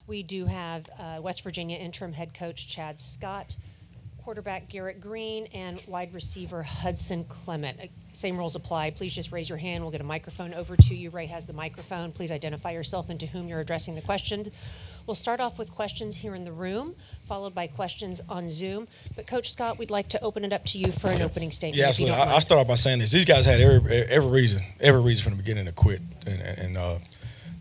We do have West Virginia interim head coach Chad Scott, quarterback Garrett Greene, and wide receiver Hudson Clement. Same rules apply. Please just raise your hand. We'll get a microphone over to you. Ray has the microphone. Please identify yourself and to whom you're addressing the question. We'll start off with questions here in the room, followed by questions on Zoom. But Coach Scott, we'd like to open it up to you for an opening statement. Yeah, absolutely. I'll start off by saying this. These guys had every reason from the beginning to quit and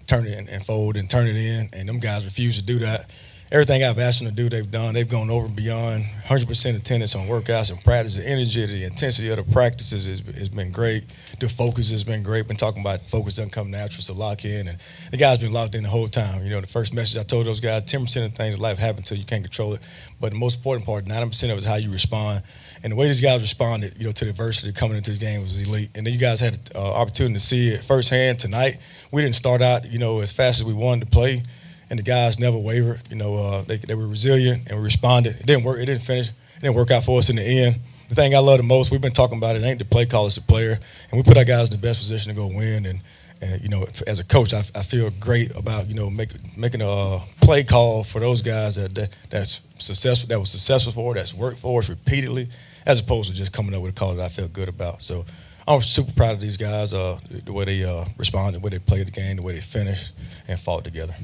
turn it and fold and turn it in, and them guys refused to do that. Everything I've asked them to do, they've done. They've gone over and beyond. 100% attendance on workouts and practice. The energy, the intensity of the practices has been great. The focus has been great. Been talking about focus doesn't come natural, so lock in. And the guys been locked in the whole time. You know, the first message I told those guys, 10% of things in life happen until you can't control it. But the most important part, 90% of it is how you respond. And the way these guys responded, you know, to the adversity coming into the game was elite. And then you guys had the opportunity to see it firsthand tonight. We didn't start out, you know, as fast as we wanted to play. And the guys never wavered. You know, they were resilient and we responded. It didn't work. It didn't finish. It didn't work out for us in the end. The thing I love the most, we've been talking about it ain't the play call, it's the player. And we put our guys in the best position to go win. And you know, as a coach, I feel great about, you know, making a play call for those guys that's successful, that was successful for, that's worked for us repeatedly, as opposed to just coming up with a call that I felt good about. So I'm super proud of these guys, the way they responded, the way they played the game, the way they finished and fought together.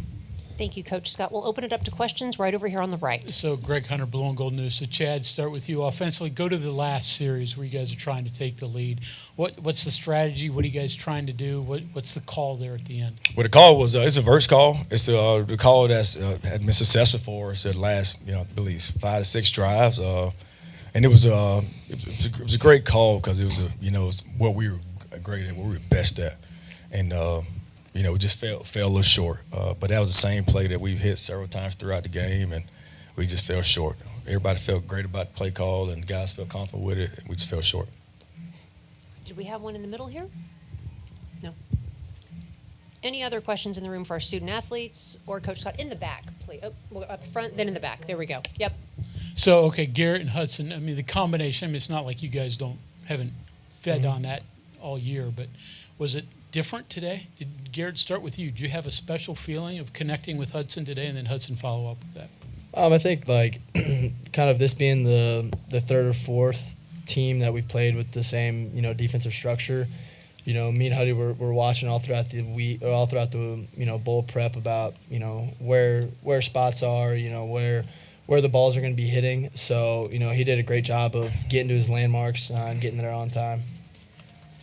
Thank you, Coach Scott. We'll open it up to questions right over here on the right. So, Greg Hunter, Blue and Gold News. So, Chad, start with you. Offensively, go to the last series where you guys are trying to take the lead. What's the strategy? What are you guys trying to do? What's the call there at the end? Well, the call was it's a verse call. It's the call that's had been successful for us at the last, you know, I believe 5 to 6 drives. And it was a great call because it was it's what we were great at, what we were best at, and you know, we just fell a little short. But that was the same play that we've hit several times throughout the game, and we just fell short. Everybody felt great about the play call, and the guys felt comfortable with it, and we just fell short. Did we have one in the middle here? No. Any other questions in the room for our student athletes or Coach Scott? In the back, please. Oh, we'll go up front, then in the back. There we go. Yep. So, okay, Garrett and Hudson, I mean, the combination, I mean, it's not like you guys haven't fed on that all year, but was it different today? Did Garrett, start with you? Do you have a special feeling of connecting with Hudson today and then Hudson follow up with that? I think, like, kind of this being the third or fourth team that we played with the same, you know, defensive structure, you know, me and Huddy were watching all throughout the week, or all throughout the, you know, bowl prep about, you know, where spots are, you know, where the balls are going to be hitting. So, you know, he did a great job of getting to his landmarks and getting there on time.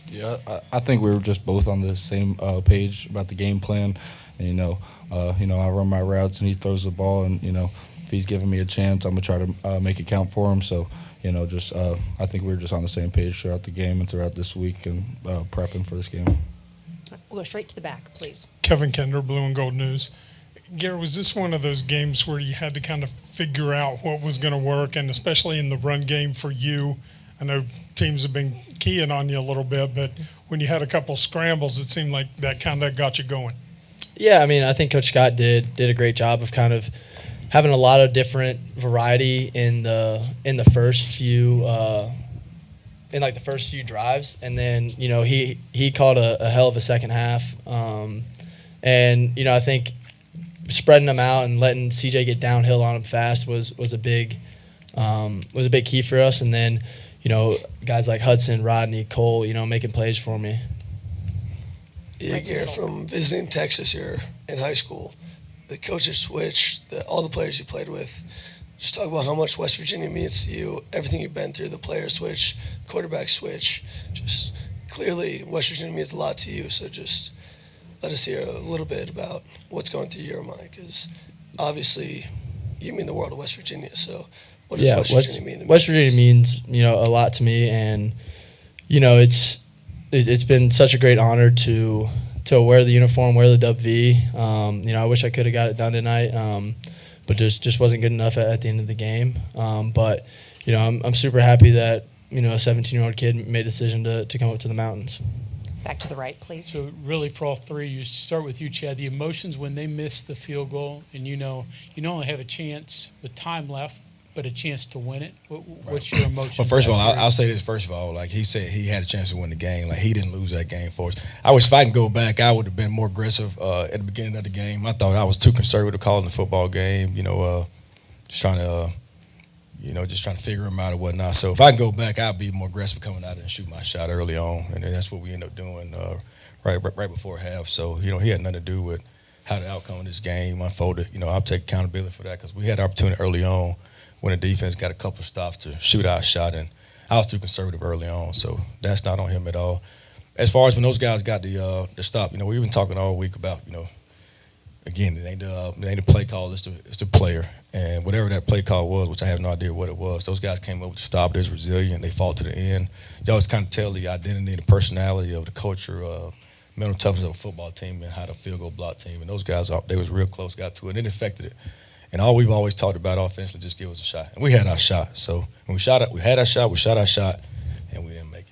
Yeah, I think we were just both on the same page about the game plan. And, you know, I run my routes and he throws the ball, and, you know, if he's giving me a chance, I'm going to try to make it count for him. So, you know, just I think we were just on the same page throughout the game and throughout this week and prepping for this game. We'll go straight to the back, please. Kevin Kender, Blue and Gold News. Garrett, was this one of those games where you had to kind of figure out what was going to work, and especially in the run game for you? I know teams have been keying on you a little bit, but when you had a couple scrambles, it seemed like that kind of got you going. Yeah, I mean, I think Coach Scott did a great job of kind of having a lot of different variety in the first few the first few drives, and then, you know, he called a hell of a second half, and, you know, I think spreading them out and letting CJ get downhill on him fast was a big key for us, and then, you know, guys like Hudson, Rodney, Cole, you know, making plays for me. Yeah, Garrett, from visiting Texas here in high school, the coaches switch, all the players you played with, just talk about how much West Virginia means to you, everything you've been through, the player switch, quarterback switch. Just clearly West Virginia means a lot to you, so just let us hear a little bit about what's going through your mind, because obviously you mean the world of West Virginia, so what does West Virginia mean to me? West Virginia means, you know, a lot to me, and, you know, it's been such a great honor to wear the uniform, wear the WV. You know, I wish I could have got it done tonight, but just wasn't good enough at the end of the game. But, you know, I'm super happy that, you know, a 17-year-old kid made a decision to come up to the mountains. Back to the right, please. So really, for all three, you start with you, Chad. The emotions when they miss the field goal, and you know you only have a chance with time left, but a chance to win it. What's your emotion? Well, first of all, I'll say this. First of all, like he said, he had a chance to win the game. Like he didn't lose that game for us. I wish if I can go back, I would have been more aggressive at the beginning of the game. I thought I was too conservative calling the football game. Just trying to, just trying to figure him out or whatnot. So if I can go back, I'll be more aggressive coming out and shoot my shot early on, and that's what we ended up doing right before half. So he had nothing to do with how the outcome of this game unfolded. I'll take accountability for that because we had the opportunity early on when the defense got a couple of stops to shoot our shot, and I was too conservative early on. So that's not on him at all. As far as when those guys got the stop, we've been talking all week about, again, it ain't the play call, it's the player. And whatever that play call was, which I have no idea what it was, those guys came up with the stop. They're resilient. They fought to the end. You always kind of tell the identity, the personality of the culture, mental toughness of a football team and how the field goal block team. And those guys, they was real close, got to it, and it affected it. And all we've always talked about offensively, just give us a shot. And we had our shot. So when we had our shot, we shot our shot, and we didn't make it.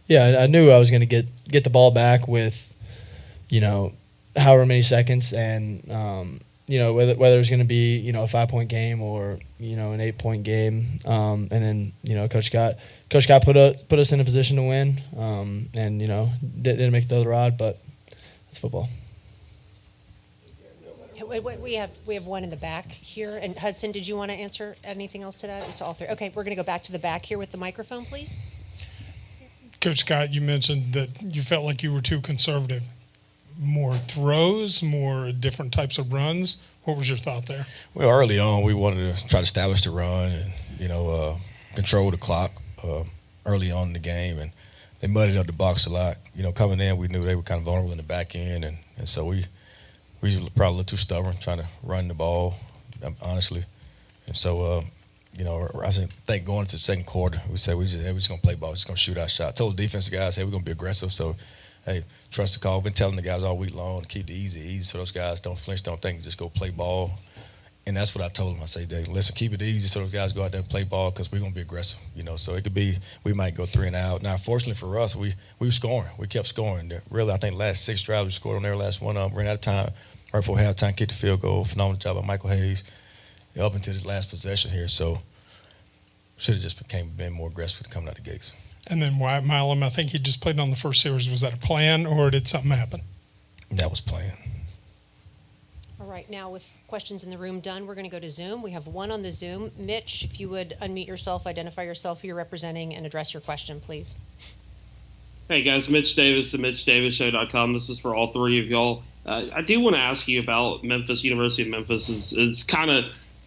Yeah, I knew I was going to get the ball back with, however many seconds, and whether it was going to be a 5-point game or an 8-point game, and then Coach Scott put us in a position to win, and didn't make the other rod, but it's football. We have one in the back here. And Hudson, did you want to answer anything else to that? It's all three. Okay, we're going to go back to the back here with the microphone, please. Coach Scott, you mentioned that you felt like you were too conservative. More throws, more different types of runs. What was your thought there? Well, early on, we wanted to try to establish the run and, control the clock early on in the game. And they muddied up the box a lot. Coming in, we knew they were kind of vulnerable in the back end. And so we were probably a little too stubborn trying to run the ball, honestly. And so, I think going into the second quarter, we said we're just going to play ball. We're just going to shoot our shot. I told the defensive guys, hey, we're going to be aggressive. So, hey, trust the call. We've been telling the guys all week long to keep it easy so those guys don't flinch, don't think, just go play ball. And that's what I told them. I say, Dave, listen, keep it easy so those guys go out there and play ball because we're going to be aggressive. So it could be we might go 3 and out. Now, fortunately for us, we were scoring. We kept scoring. Really, I think last 6 drives we scored on their last one. Ran out of time right before halftime, kicked the field goal. Phenomenal job by Michael Hayes up into this last possession here. So should have just been more aggressive coming out the gates. And then Wyatt Milam, I think he just played on the first series. Was that a plan or did something happen? That was planned. All right, now with questions in the room done, we're going to go to Zoom. We have one on the Zoom. Mitch, if you would unmute yourself, identify yourself, who you're representing, and address your question, please. Hey guys, Mitch Davis at MitchDavisShow.com. This is for all three of y'all. I do want to ask you about Memphis, University of Memphis. It's kind of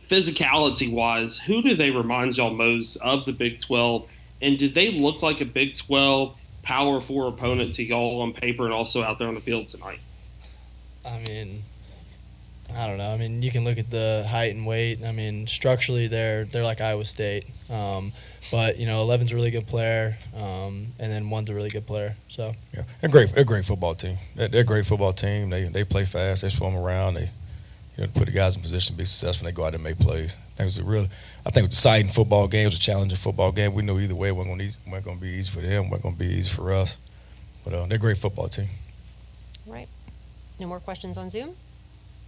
physicality-wise, who do they remind y'all most of the Big 12? And did they look like a Big 12 Power 4 opponent to y'all on paper and also out there on the field tonight? I don't know. You can look at the height and weight. Structurally, they're like Iowa State. But 11's a really good player, and then 1's a really good player. So yeah, they're a great football team. They're a great football team. They play fast. They swarm around. They put the guys in position to be successful. They go out and make plays. I think it was a exciting football game. It was a challenging football game. We knew either way it wasn't going to be easy for them. It wasn't going to be easy for us. But they're a great football team. All right. No more questions on Zoom?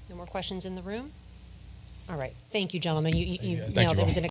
No more questions in the room? All right. Thank you, gentlemen. You nailed it. It was an